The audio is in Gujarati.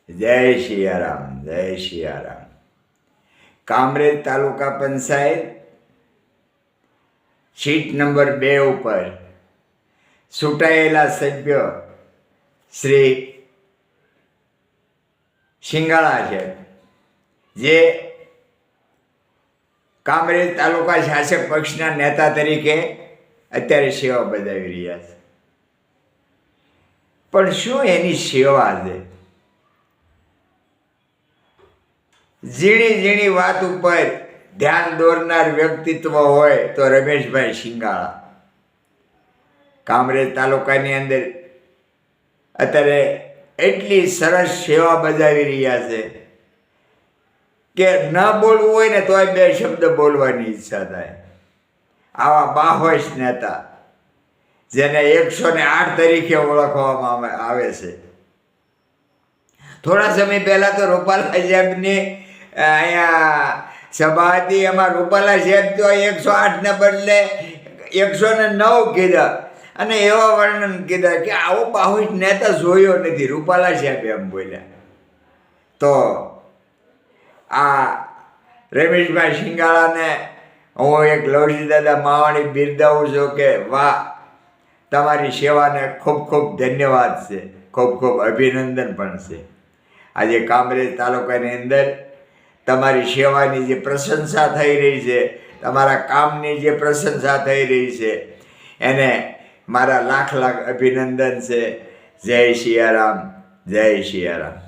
જય સિયારામ, જય સિયારામ. કામરેજ તાલુકા પંચાયત સીટ નંબર 2 ઉપર ચૂંટાયેલા સભ્ય શ્રી સિંગાળા છે, જે કામરેજ તાલુકા શાસક પક્ષના નેતા તરીકે અત્યારે સેવા બજાવી રહ્યા છે. પણ શું એની સેવા છે? ઝીણી ઝીણી વાત ઉપર ધ્યાન દોરનાર વ્યક્તિત્વ હોય તો રમેશભાઈ સિંગાળા. કામરેજ તાલુકાની અંદર અત્યારે એટલી સરસ સેવા બજાવી રહ્યા છે કે ન બોલવું હોય ને તોય 2 શબ્દ બોલવાની ઈચ્છા થાય. આવા બાહોશ નેતા, જેને 108 તરીકે ઓળખવામાં આવે છે. થોડા સમય પહેલા તો રૂપાલા સાહેબની અહીંયા સભા હતી, એમાં રૂપાલા સાહેબ તો 108 ને બદલે 109 કીધા અને એવા વર્ણન કીધા કે આવો બાહોશ નેતા જોયો નથી. રૂપાલા સાહેબ એમ બોલ્યા. તો આ રમેશભાઈ સિંગાળાને હું એક લવજી દાદા માવાણી બિરદાવું છું કે વાહ, તમારી સેવાને ખૂબ ખૂબ ધન્યવાદ છે, ખૂબ ખૂબ અભિનંદન પણ છે. આજે કામરેજ તાલુકાની અંદર તમારી સેવાની જે પ્રશંસા થઈ રહી છે, તમારા કામની જે પ્રશંસા થઈ રહી છે, એને મારા લાખ લાખ અભિનંદન છે. જય સિયારામ, જય સિયારામ.